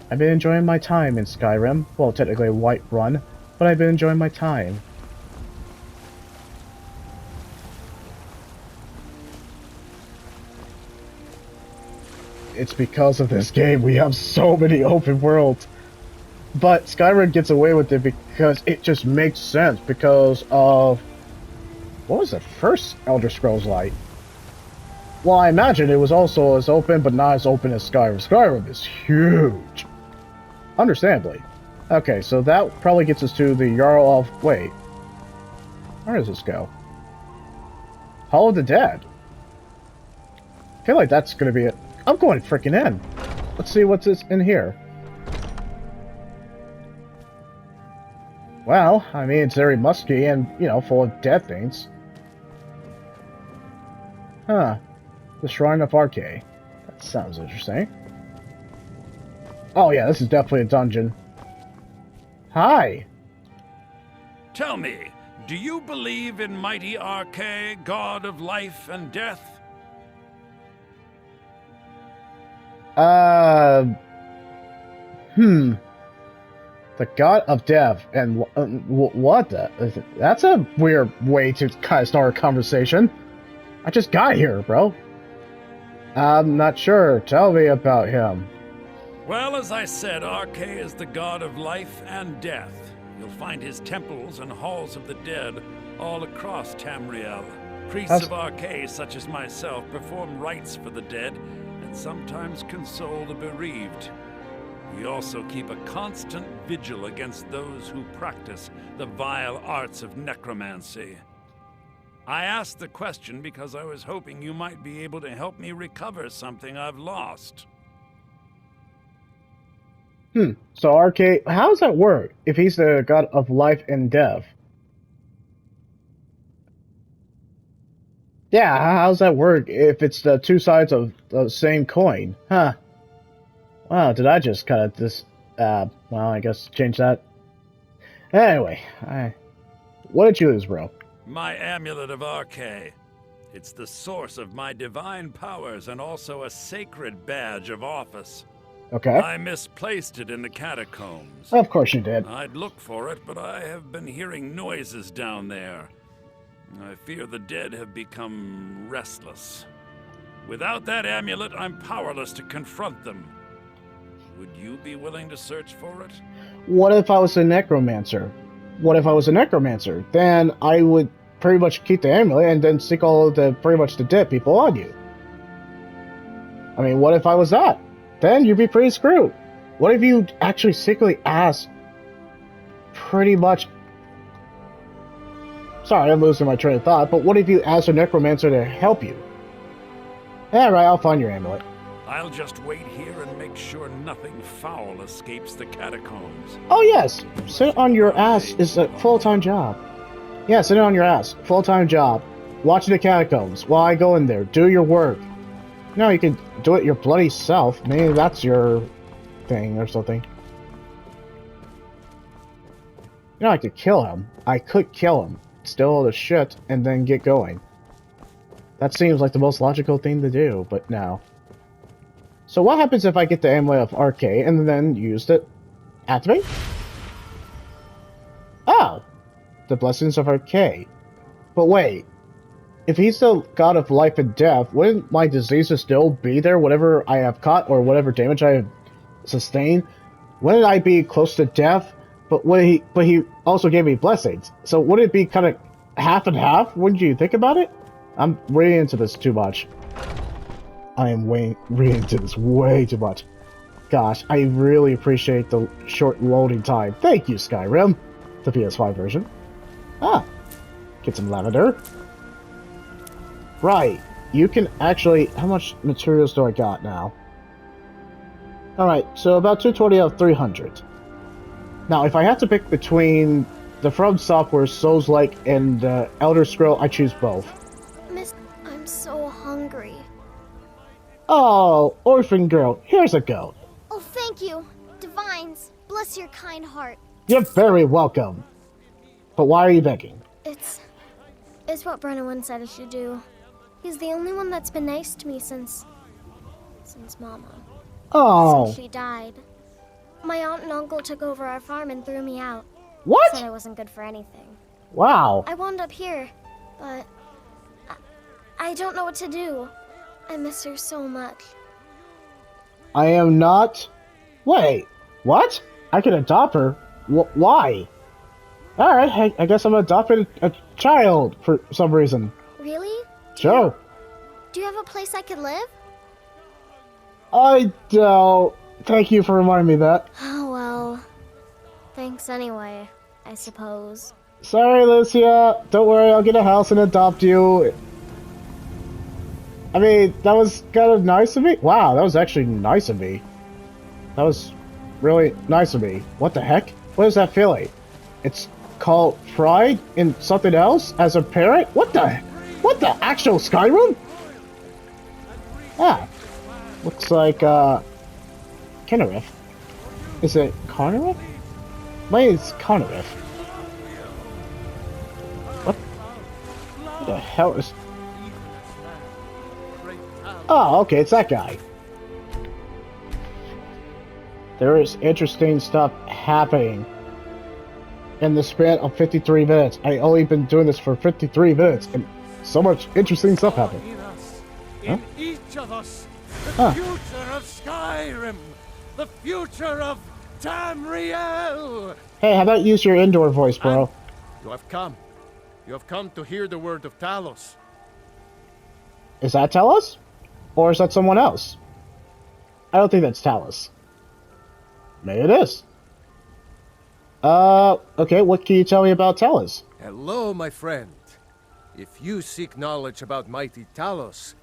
I've been enjoying my time in Skyrim. Well, technically Whiterun, but I've been enjoying my time. It's because of this game we have so many open worlds. But Skyrim gets away with it because it just makes sense because of... What was the first Elder Scrolls like? Well, I imagine it was also as open, but not as open as Skyrim. Skyrim is huge. Understandably. Okay, so that probably gets us to the Jarl of... Wait. Where does this go? Hall of the Dead. I feel like that's gonna be it. I'm going freaking in. Let's see what's in here. Well, I mean, it's very musky and, you know, full of dead things. Huh. The Shrine of Arche. That sounds interesting. Oh yeah, this is definitely a dungeon. Hi! Tell me, do you believe in mighty Arche, god of life and death? The god of death and what the? That's a weird way to kind of start a conversation. I just got here, bro. I'm not sure. Tell me about him. Well, as I said, Arche is the god of life and death. You'll find his temples and halls of the dead all across Tamriel. Priests of Arche, such as myself, perform rites for the dead and sometimes console the bereaved. We also keep a constant vigil against those who practice the vile arts of necromancy. I asked the question because I was hoping you might be able to help me recover something I've lost. So Arche, how does that work if he's the god of life and death? Yeah, how does that work if it's the two sides of the same coin? Huh. Wow, did I just kind of well, I guess change that. Anyway, what did you lose, bro? My amulet of Arche. It's the source of my divine powers and also a sacred badge of office. Okay. I misplaced it in the catacombs. Of course you did. I'd look for it, but I have been hearing noises down there. I fear the dead have become restless. Without that amulet, I'm powerless to confront them. Would you be willing to search for it? What if I was a necromancer? What if I was a necromancer? Then I would pretty much keep the amulet and then seek all of the pretty much the dead people on you. I mean, what if I was that? Then you'd be pretty screwed. What if you actually secretly asked pretty much... Sorry, I'm losing my train of thought, but what if you asked a necromancer to help you? Yeah, right, I'll find your amulet. I'll just wait here and make sure nothing foul escapes the catacombs. Oh yes, sit on your ass is a full-time job. Yeah, sit on your ass, full-time job. Watch the catacombs while I go in there. Do your work. No, you can do it your bloody self. Maybe that's your thing or something. You know, I could kill him. I could kill him, steal all the shit, and then get going. That seems like the most logical thing to do, but no. So what happens if I get the amulet of Arche and then use it? Activate? Oh! The blessings of Arche. But wait. If he's the god of life and death, wouldn't my diseases still be there, whatever I have caught or whatever damage I have sustained? Wouldn't I be close to death? But he also gave me blessings. So would it be kind of half and half? Wouldn't you think about it? I'm reading into this too much. I am reading into this way too much. Gosh, I really appreciate the short loading time. Thank you, Skyrim. The PS5 version. Ah, get some lavender. Right, you can actually... How much materials do I got now? Alright, so about 220 out of 300. Now, if I have to pick between the From Software Souls-like and the Elder Scroll, I choose both. Miss, I'm so hungry. Oh, orphan girl, here's a goat. Oh, thank you. Divines, bless your kind heart. You're very welcome. But why are you begging? It's what Brennan said I should do. He's the only one that's been nice to me since Mama. Oh. Since she died. My aunt and uncle took over our farm and threw me out. What? Said I wasn't good for anything. Wow. I wound up here, but I don't know what to do. I miss her so much. I am not... Wait, what? I can adopt her? Why? Alright, I guess I'm adopting a child for some reason. Really? Sure. Do you have a place I could live? I don't. Thank you for reminding me of that. Oh, well. Thanks anyway, I suppose. Sorry, Lucia. Don't worry, I'll get a house and adopt you. I mean, that was kind of nice of me. Wow, that was actually nice of me. That was really nice of me. What the heck? What is that feeling? It's called pride in something else as a parent? What the actual Skyrim? Ah, looks like, Kennerith. Is it Connerith? Mine is Connerith. What the hell is... Oh, okay, it's that guy. There is interesting stuff happening in the span of 53 minutes. I only been doing this for 53 minutes, and so much interesting stuff happened. In each of us, the future of Skyrim, the future of Tamriel. Hey, how about use your indoor voice, bro? You have come. You have come to hear the word of Talos. Is that Talos? Or is that someone else? I don't think that's Talos. Maybe it is. Okay, what can you tell me about Talos? Hello, my friend. If you seek knowledge about mighty Talos,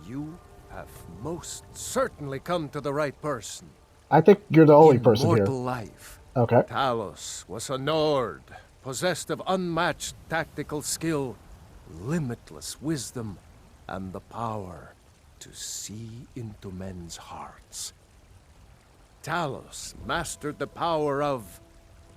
you have most certainly come to the right person. I think you're the only person here. Immortal life. Okay. Talos was a Nord, possessed of unmatched tactical skill, limitless wisdom, and the power to see into men's hearts. Talos mastered the power of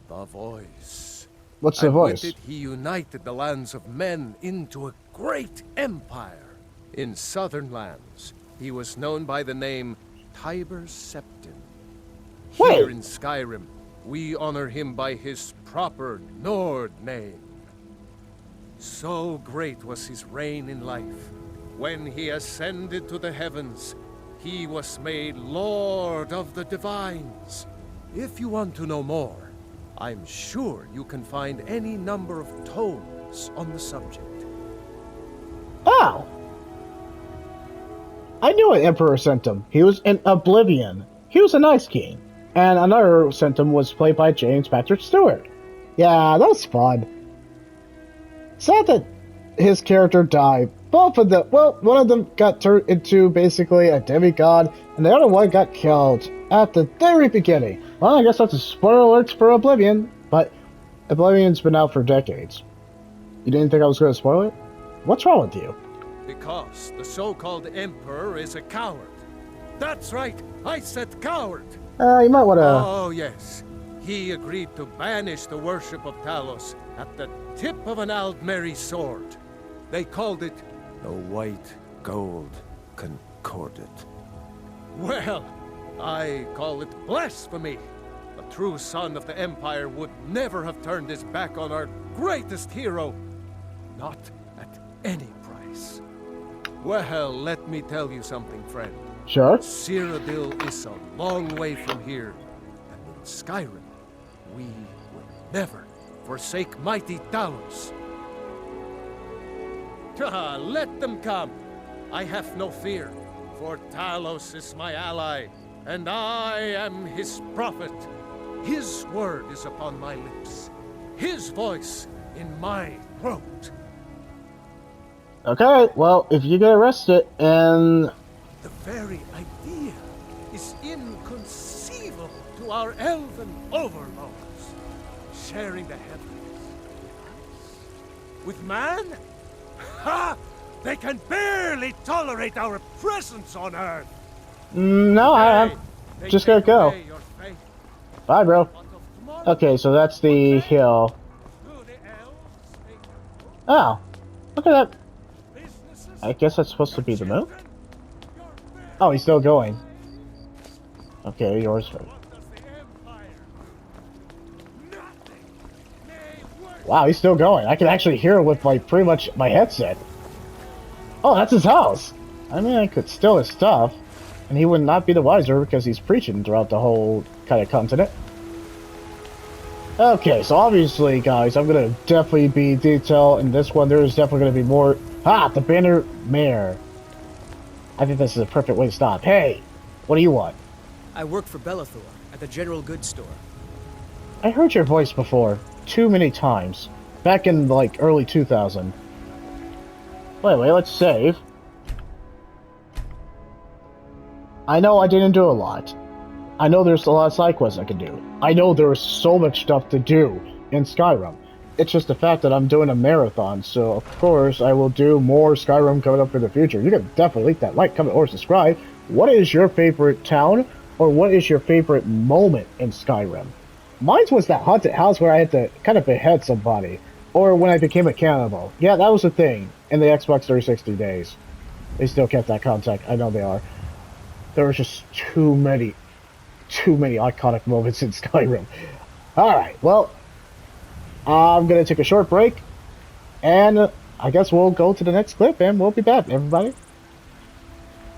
the voice. What's the and voice? with it he united the lands of men into a great empire. In southern lands, he was known by the name Tiber Septim. Here in Skyrim, we honor him by his proper Nord name. So great was his reign in life. When he ascended to the heavens, he was made Lord of the Divines. If you want to know more, I'm sure you can find any number of tomes on the subject. Oh! I knew an Emperor sent him. He was in Oblivion. He was a nice king. And another sent him was played by James Patrick Stewart. Yeah, that was fun. Sad that his character died. Both of them, well, one of them got turned into basically a demigod, and the other one got killed at the very beginning. Well, I guess that's a spoiler alert for Oblivion, but Oblivion's been out for decades. You didn't think I was going to spoil it? What's wrong with you? Because the so-called Emperor is a coward. That's right, I said coward! You might want to... Oh, yes. He agreed to banish the worship of Talos at the tip of an Aldmeri sword. They called it the White Gold Concordat. Well, I call it blasphemy. A true son of the Empire would never have turned his back on our greatest hero. Not at any price. Well, let me tell you something, friend. Sure. Cyrodiil is a long way from here, and in Skyrim, we will never forsake mighty Talos. Let them come. I have no fear, for Talos is my ally, and I am his prophet. His word is upon my lips, his voice in my throat. Okay, well, if you get arrested and... The very idea is inconceivable to our elven overlords. Sharing the heavens with man? Ha! They can barely tolerate our presence on Earth. No, I'm just gonna go. Bye, bro. Okay, so that's the hill. Oh, look at that. I guess that's supposed to be the moon? Oh, he's still going. Okay, yours first. Wow, he's still going. I can actually hear it with like pretty much my headset. Oh, that's his house. I mean, I could steal his stuff, and he would not be the wiser because he's preaching throughout the whole kind of continent. Okay, so obviously, guys, I'm gonna definitely be detailed in this one. There's definitely gonna be more. Ah, the Banner Mare. I think this is a perfect way to stop. Hey, what do you want? I work for Belethor at the general goods store. I heard your voice before, too many times, back in like early 2000. Wait, let's save. I know I didn't do a lot. I know there's a lot of side quests I can do. I know there's so much stuff to do in Skyrim. It's just the fact that I'm doing a marathon, so of course I will do more Skyrim coming up in the future. You can definitely leave that like, comment, or subscribe. What is your favorite town, or what is your favorite moment in Skyrim? Mine was that haunted house where I had to kind of behead somebody, or when I became a cannibal. Yeah, that was a thing in the Xbox 360 days. They still kept that contact. I know they are. There was just too many iconic moments in Skyrim. Alright, well, I'm going to take a short break, and I guess we'll go to the next clip, and we'll be back, everybody.